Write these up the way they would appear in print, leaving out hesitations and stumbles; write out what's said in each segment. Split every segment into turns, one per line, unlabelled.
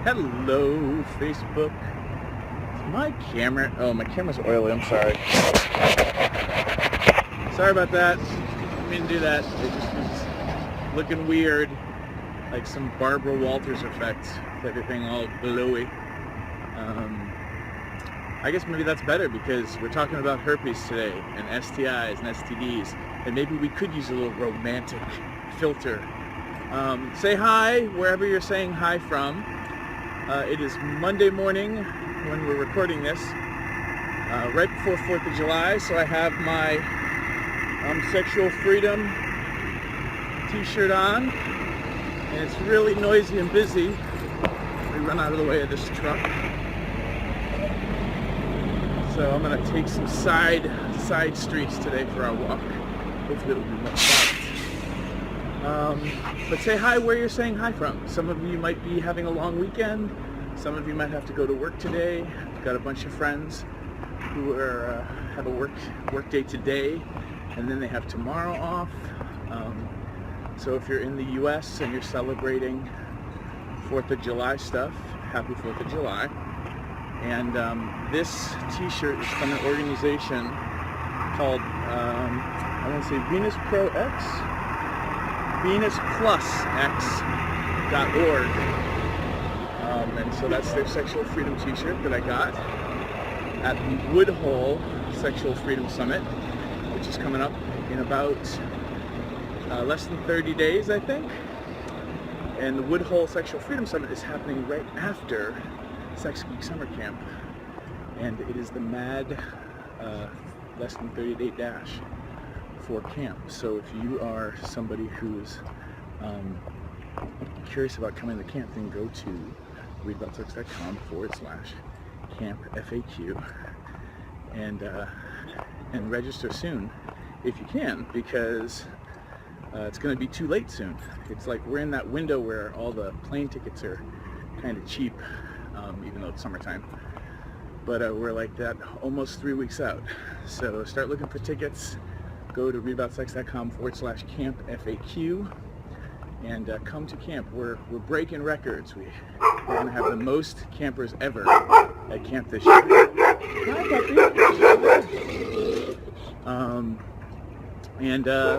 Hello, Facebook. My camera, oh, my camera's oily, I'm sorry. Sorry about that. Didn't mean to do that. It just was looking weird, like some Barbara Walters effect, with everything all glowy. I guess maybe that's better because we're talking about herpes today, and STIs and STDs, and maybe we could use a little romantic filter. Say hi wherever you're saying hi from. It is Monday morning when we're recording this, right before 4th of July, so I have my Sexual Freedom t-shirt on, and it's really noisy and busy. We run out of the way of this truck. So I'm going to take some side streets today for our walk. Hopefully it'll be more quiet. But say hi where you're saying hi from. Some of you might be having a long weekend. Some of you might have to go to work today. I've got a bunch of friends who have a work day today, and then they have tomorrow off. So if you're in the U.S. and you're celebrating 4th of July stuff, happy 4th of July. And this t-shirt is from an organization called, I want to say Venus Pro X? VenusPlusX.org. And so that's their Sexual Freedom t-shirt that I got at the Woodhull Sexual Freedom Summit, which is coming up in about less than 30 days, I think. And the Woodhull Sexual Freedom Summit is happening right after Sex Geek Summer Camp, and it is the mad less than 30-day dash for camp. So if you are somebody who's curious about coming to camp, then go to reid.sex.com/camp-FAQ and register soon if you can, because it's going to be too late soon. It's like we're in that window where all the plane tickets are kind of cheap, even though it's summertime. But we're like that almost 3 weeks out. So start looking for tickets. Go to reid.sex.com/camp-FAQ and come to camp. We're breaking records. We're going to have the most campers ever at camp this year. Hi, puppy.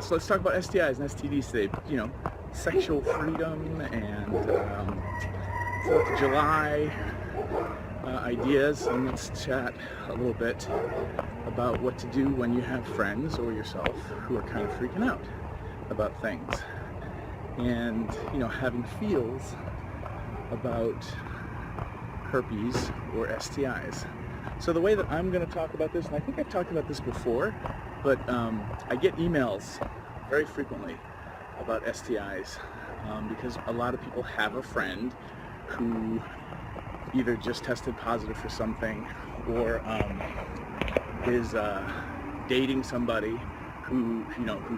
So let's talk about STIs and STDs today. You know, sexual freedom and 4th of July ideas, and let's chat a little bit about what to do when you have friends or yourself who are kind of freaking out about things and, you know, having feels about herpes or STIs. So the way that I'm going to talk about this, and I think I've talked about this before, but I get emails very frequently about STIs because a lot of people have a friend who either just tested positive for something or is dating somebody who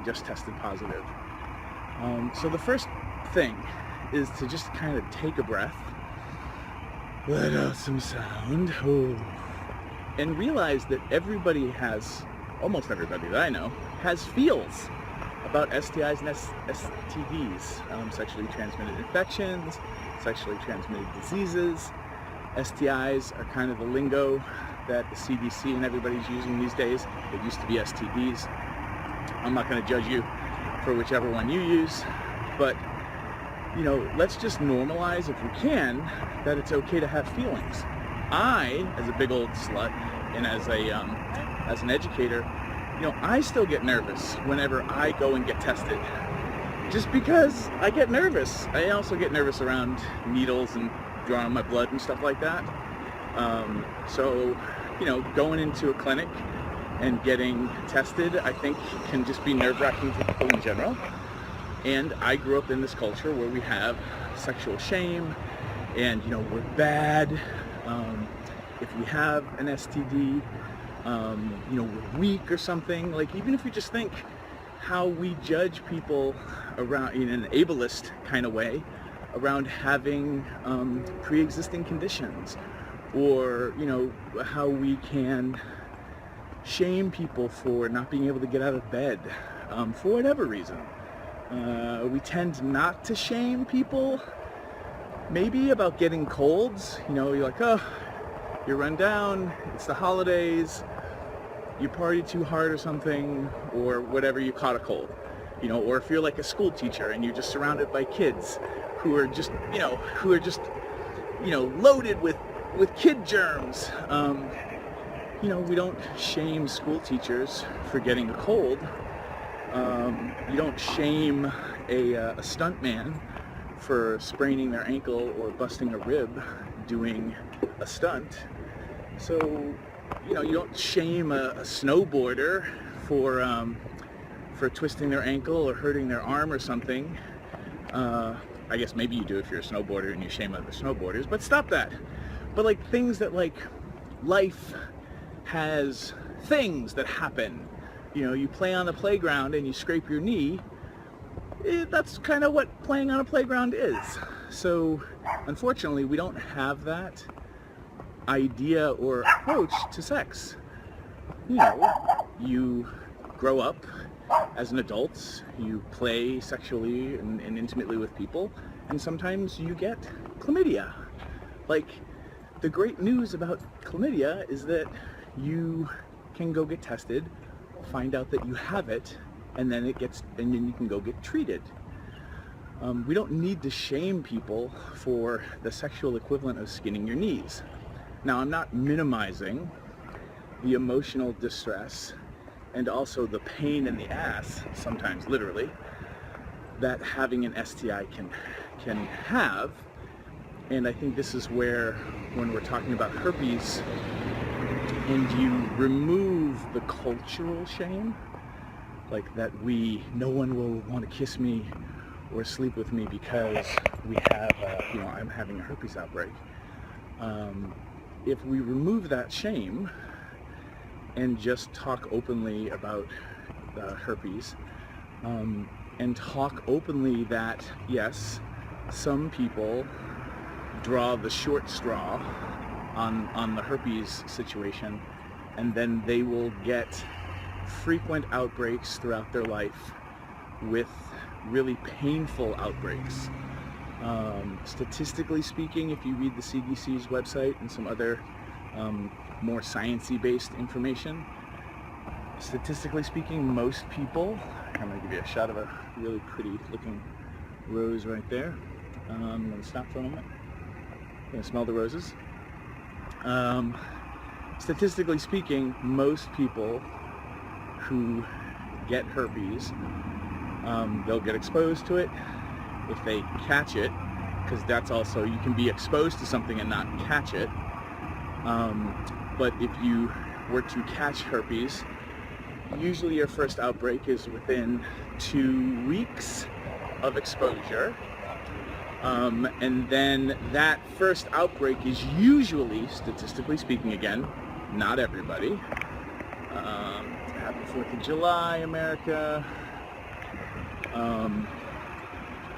just tested positive. So the first thing is to just kind of take a breath, let out some sound, and realize that everybody has, almost everybody that I know, has feels about STIs and STDs, sexually transmitted infections, sexually transmitted diseases. STIs are kind of the lingo that the CDC and everybody's using these days. It used to be STDs. I'm not going to judge you for whichever one you use, but you know, let's just normalize, if we can, that it's okay to have feelings. I, as a big old slut and as an educator, you know, I still get nervous whenever I go and get tested. Just because I get nervous. I also get nervous around needles and drawing on my blood and stuff like that. So, you know, going into a clinic and getting tested, I think, can just be nerve-wracking for people in general. And I grew up in this culture where we have sexual shame, and, you know, we're bad. If we have an STD, you know, we're weak or something. Like, even if you just think how we judge people around in an ableist kind of way, around having pre-existing conditions, or, you know, how we can shame people for not being able to get out of bed for whatever reason. We tend not to shame people maybe about getting colds. You know, you're like, oh, you're run down, it's the holidays, you party too hard or something, or whatever, you caught a cold. You know, or if you're like a school teacher and you're just surrounded by kids who are just, loaded with kid germs. You know, we don't shame school teachers for getting a cold. You don't shame a stuntman for spraining their ankle or busting a rib doing a stunt. So, you know, you don't shame a snowboarder for twisting their ankle or hurting their arm or something. I guess maybe you do if you're a snowboarder and you shame other snowboarders, but stop that. But like things that, like, life has things that happen. You know, you play on the playground and you scrape your knee. That's kind of what playing on a playground is. So unfortunately, we don't have that idea or approach to sex. You know, you grow up as an adult, you play sexually and intimately with people, and sometimes you get chlamydia. Like, the great news about chlamydia is that you can go get tested, find out that you have it, and then you can go get treated. We don't need to shame people for the sexual equivalent of skinning your knees. Now, I'm not minimizing the emotional distress and also the pain in the ass, sometimes literally, that having an STI can have. And I think this is where, when we're talking about herpes, and you remove the cultural shame, like that no one will want to kiss me or sleep with me because we have, I'm having a herpes outbreak. If we remove that shame and just talk openly about herpes, and talk openly that, yes, some people draw the short straw on the herpes situation, and then they will get frequent outbreaks throughout their life with really painful outbreaks. Statistically speaking, if you read the CDC's website and some other more sciencey based information, statistically speaking, most people, I'm going to give you a shot of a really pretty looking rose right there. I'm going to stop for a moment. I'm going to smell the roses. Statistically speaking, most people who get herpes, they'll get exposed to it if they catch it, because that's also, you can be exposed to something and not catch it. But if you were to catch herpes, usually your first outbreak is within 2 weeks of exposure. And then that first outbreak is usually, statistically speaking again, not everybody. Happy 4th of July, America.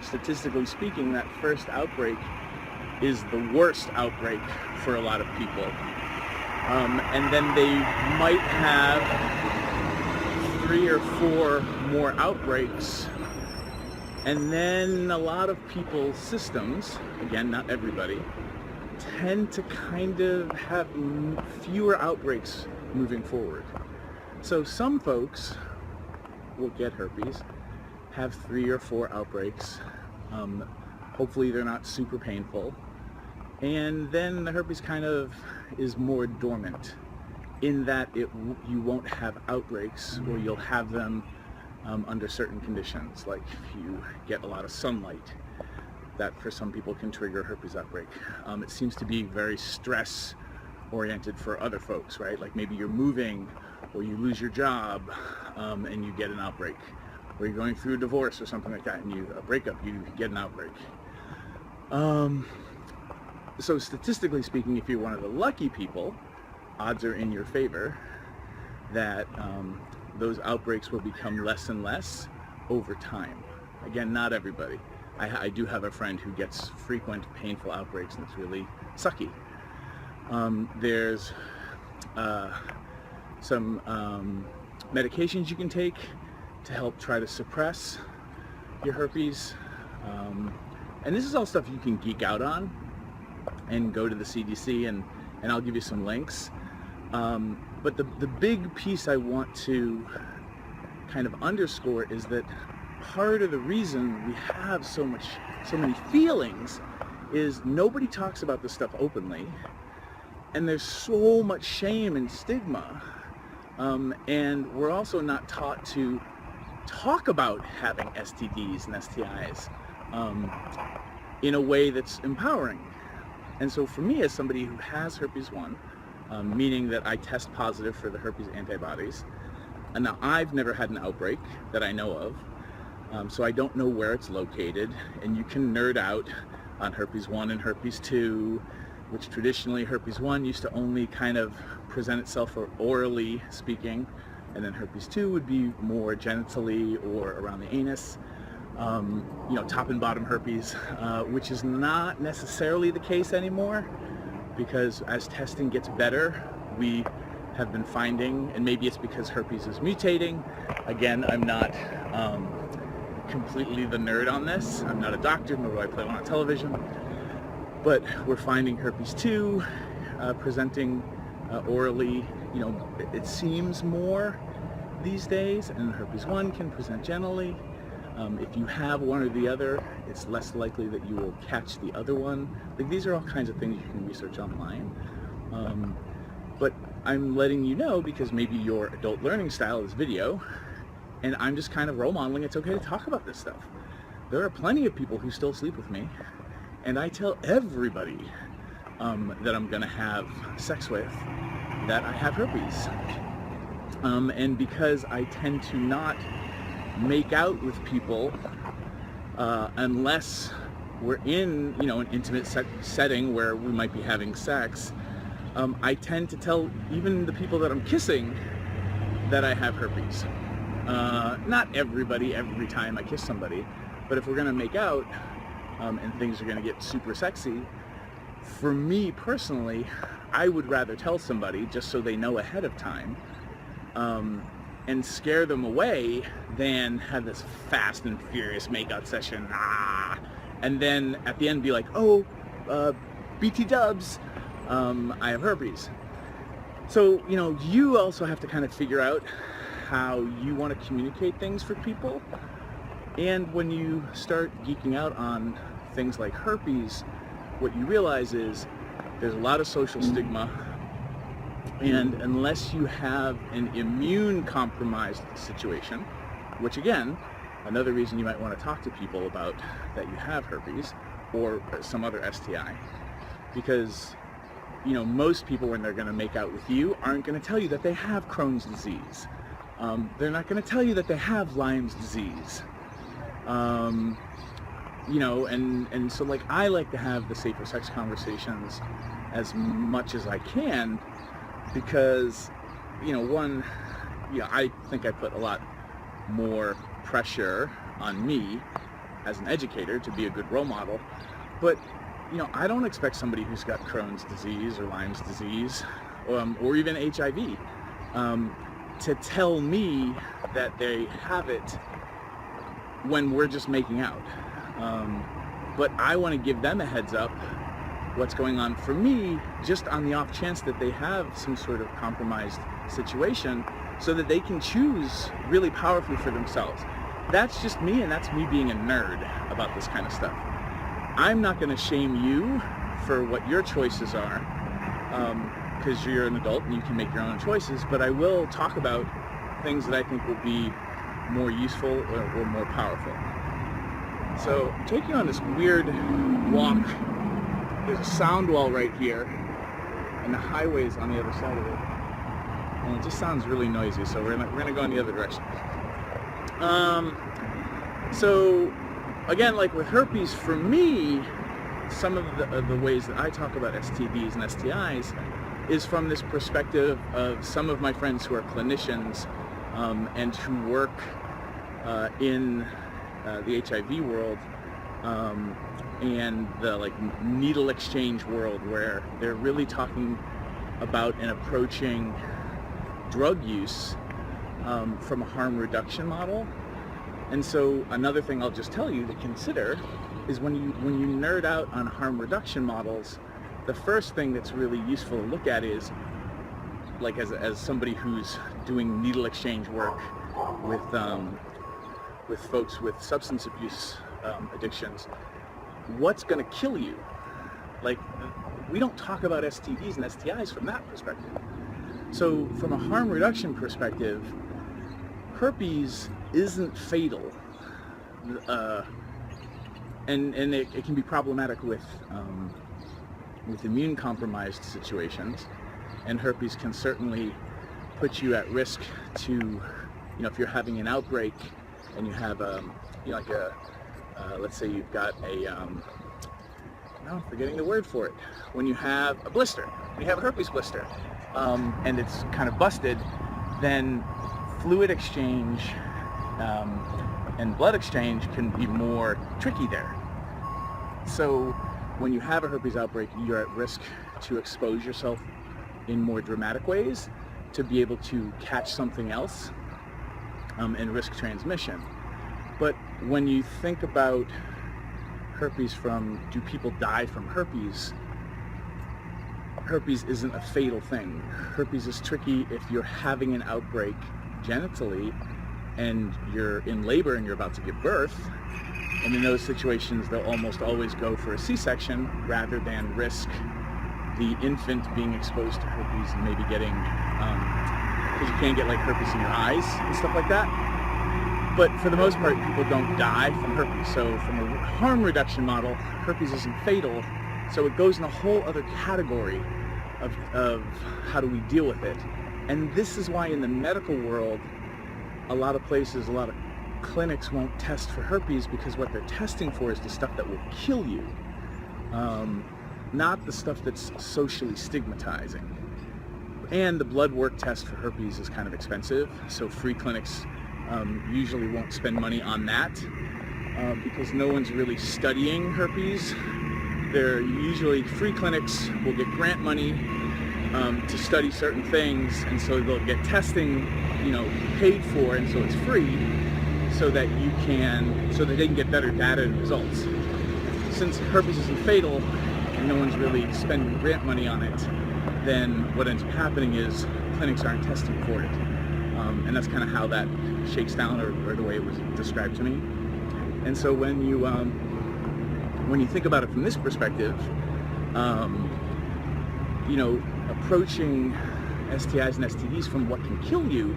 Statistically speaking, that first outbreak is the worst outbreak for a lot of people. And then they might have 3 or 4 more outbreaks. And then a lot of people's systems, again, not everybody, tend to kind of have fewer outbreaks moving forward. So some folks will get herpes, have 3 or 4 outbreaks. Hopefully they're not super painful. And then the herpes kind of is more dormant in that you won't have outbreaks, or you'll have them under certain conditions, like if you get a lot of sunlight. That for some people can trigger a herpes outbreak. It seems to be very stress oriented for other folks, right? Like maybe you're moving, or you lose your job, and you get an outbreak, or you're going through a divorce or something like that, and a breakup, you get an outbreak. So statistically speaking, if you're one of the lucky people, odds are in your favor that those outbreaks will become less and less over time. Again, not everybody. I do have a friend who gets frequent painful outbreaks, and it's really sucky. There's some medications you can take to help try to suppress your herpes, And this is all stuff you can geek out on and go to the CDC, and I'll give you some links. But the big piece I want to kind of underscore is that part of the reason we have so many feelings is nobody talks about this stuff openly, and there's so much shame and stigma, and we're also not taught to talk about having STDs and STIs in a way that's empowering. And so for me, as somebody who has herpes 1, meaning that I test positive for the herpes antibodies, and now I've never had an outbreak that I know of, so I don't know where it's located, and you can nerd out on herpes 1 and herpes 2, which traditionally herpes 1 used to only kind of present itself orally speaking, and then herpes 2 would be more genitally or around the anus, you know, top and bottom herpes, which is not necessarily the case anymore, because as testing gets better, we have been finding, and maybe it's because herpes is mutating. Again, I'm not completely the nerd on this. I'm not a doctor, nor do I play on television, but we're finding herpes 2 presenting orally, you know, it seems more these days, and herpes 1 can present generally. If you have one or the other, it's less likely that you will catch the other one. Like, these are all kinds of things you can research online. But I'm letting you know because maybe your adult learning style is video, and I'm just kind of role modeling it's okay to talk about this stuff. There are plenty of people who still sleep with me, and I tell everybody that I'm going to have sex with that I have herpes. And because I tend to not make out with people unless we're in, you know, an intimate setting where we might be having sex, I tend to tell even the people that I'm kissing that I have herpes. Not everybody every time I kiss somebody, but if we're gonna make out and things are gonna get super sexy, for me personally, I would rather tell somebody just so they know ahead of time, and scare them away than have this fast and furious makeout session, and then at the end be like, oh, BT dubs, I have herpes. So, you know, you also have to kind of figure out how you want to communicate things for people. And when you start geeking out on things like herpes, what you realize is there's a lot of social stigma, and unless you have an immune compromised situation, which again, another reason you might want to talk to people about that you have herpes or some other STI, because, you know, most people when they're going to make out with you aren't going to tell you that they have Crohn's disease. They're not going to tell you that they have Lyme's disease. You know, and so like I like to have the safer sex conversations as much as I can, because, you know, one, yeah, I think I put a lot more pressure on me as an educator to be a good role model, but, you know, I don't expect somebody who's got Crohn's disease or Lyme's disease, or even HIV, to tell me that they have it when we're just making out. But I want to give them a heads up what's going on for me, just on the off chance that they have some sort of compromised situation, so that they can choose really powerfully for themselves. That's just me, and that's me being a nerd about this kind of stuff. I'm not going to shame you for what your choices are, because you're an adult and you can make your own choices, but I will talk about things that I think will be more useful or more powerful. So I'm taking you on this weird walk. There's a sound wall right here, and the highway's on the other side of it, and it just sounds really noisy, so we're gonna go in the other direction. So again, like with herpes, for me, some of the ways that I talk about STDs and STIs is from this perspective of some of my friends who are clinicians and who work in the HIV world, and the like needle exchange world, where they're really talking about and approaching drug use from a harm reduction model. And so another thing I'll just tell you to consider is when you nerd out on harm reduction models, the first thing that's really useful to look at is, like, as somebody who's doing needle exchange work with folks with substance abuse addictions, what's going to kill you? Like, we don't talk about STDs and STIs from that perspective. So from a harm reduction perspective, herpes isn't fatal, and it can be problematic with immune compromised situations, and herpes can certainly put you at risk to, if you're having an outbreak and you have let's say you've got I'm forgetting the word for it, when you have a blister, when you have a herpes blister, and it's kind of busted, then fluid exchange and blood exchange can be more tricky there. So when you have a herpes outbreak, you're at risk to expose yourself in more dramatic ways to be able to catch something else and risk transmission. But when you think about herpes do people die from herpes? Herpes isn't a fatal thing. Herpes is tricky if you're having an outbreak genitally and you're in labor and you're about to give birth. And in those situations, they'll almost always go for a C-section rather than risk the infant being exposed to herpes and maybe getting, because you can get like herpes in your eyes and stuff like that. But for the most part, people don't die from herpes. So from a harm reduction model, herpes isn't fatal. So it goes in a whole other category of how do we deal with it. And this is why in the medical world, a lot of places, a lot of clinics won't test for herpes, because what they're testing for is the stuff that will kill you, not the stuff that's socially stigmatizing. And the blood work test for herpes is kind of expensive, so free clinics usually won't spend money on that because no one's really studying herpes. They're usually, free clinics will get grant money to study certain things, and so they'll get testing, paid for, and so it's free, so that they can get better data and results. Since herpes isn't fatal and no one's really spending grant money on it, then what ends up happening is clinics aren't testing for it. And that's kind of how that shakes down, or the way it was described to me. And so when you think about it from this perspective, approaching STIs and STDs from what can kill you,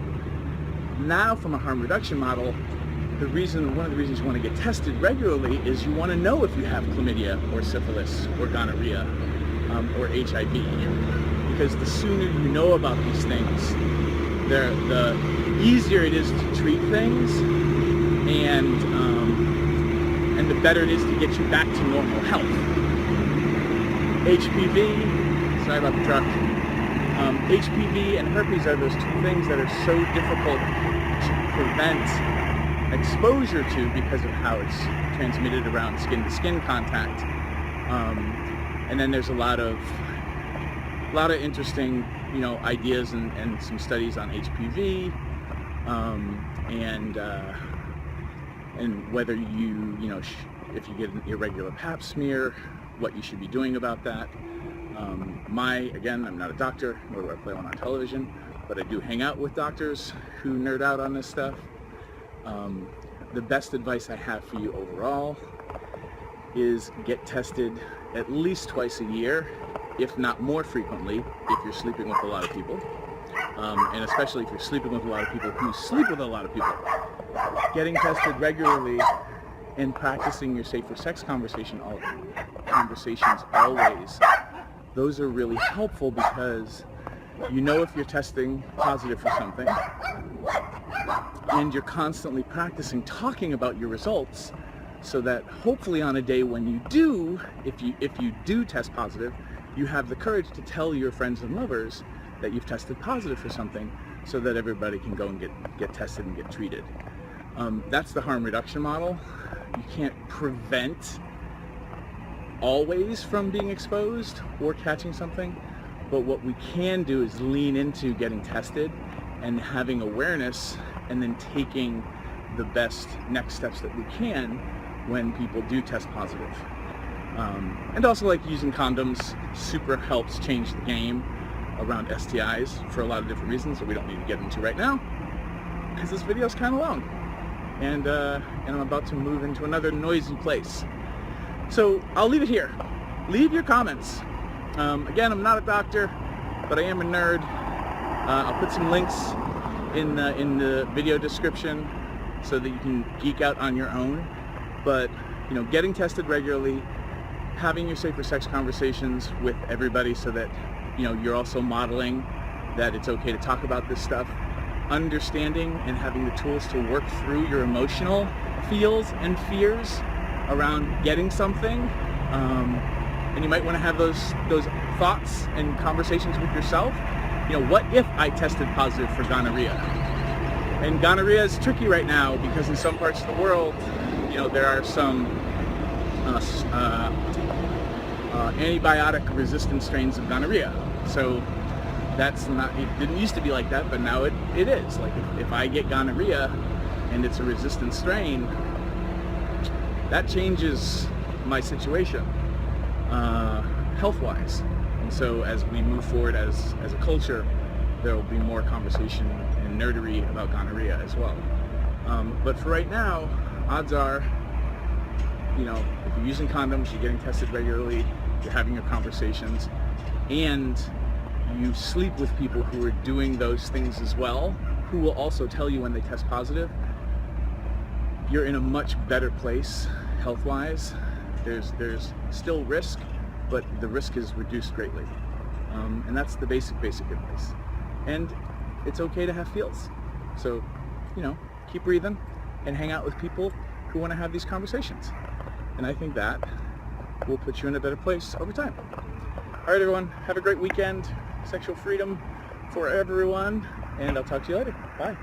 now from a harm reduction model, one of the reasons you want to get tested regularly is you want to know if you have chlamydia or syphilis or gonorrhea or HIV, because the sooner you know about these things, the easier it is to treat things, and the better it is to get you back to normal health. HPV, sorry about the truck. HPV and herpes are those two things that are so difficult to prevent exposure to because of how it's transmitted around skin-to-skin contact. And then there's a lot of interesting, ideas and some studies on HPV, and whether if you get an irregular pap smear, what you should be doing about that. Again, I'm not a doctor, nor do I play one on television, but I do hang out with doctors who nerd out on this stuff. The best advice I have for you overall is get tested at least twice a year, if not more frequently, if you're sleeping with a lot of people, and especially if you're sleeping with a lot of people who sleep with a lot of people. Getting tested regularly and practicing your safer sex conversations always, those are really helpful, because if you're testing positive for something, and you're constantly practicing talking about your results, so that hopefully on a day when you do, if you do test positive, you have the courage to tell your friends and lovers that you've tested positive for something, so that everybody can go and get tested and get treated. That's the harm reduction model. You can't prevent always from being exposed or catching something, but what we can do is lean into getting tested and having awareness, and then taking the best next steps that we can when people do test positive. And also, like, using condoms super helps change the game around STIs for a lot of different reasons that we don't need to get into right now, because this video is kind of long, and I'm about to move into another noisy place. So I'll leave it here. Leave your comments. Again, I'm not a doctor, but I am a nerd. I'll put some links in the video description so that you can geek out on your own. But, you know, getting tested regularly, having your safer sex conversations with everybody so that, you know, you're also modeling that it's okay to talk about this stuff, understanding and having the tools to work through your emotional feels and fears around getting something. And you might want to have those thoughts and conversations with yourself. You know, what if I tested positive for gonorrhea? And gonorrhea is tricky right now because in some parts of the world, you know, there are some antibiotic resistant strains of gonorrhea. So that's not, it didn't used to be like that, but now it is. Like, if I get gonorrhea and it's a resistant strain, that changes my situation health-wise. And so as we move forward as a culture, there will be more conversation and nerdery about gonorrhea as well. But for right now, odds are, you know, if you're using condoms, you're getting tested regularly, you're having your conversations, and you sleep with people who are doing those things as well, who will also tell you when they test positive, you're in a much better place health-wise. There's still risk, but the risk is reduced greatly. And that's the basic advice. And it's okay to have feels. So, you know, keep breathing and hang out with people who want to have these conversations. And I think that will put you in a better place over time. All right, everyone, have a great weekend. Sexual freedom for everyone, and I'll talk to you later. Bye.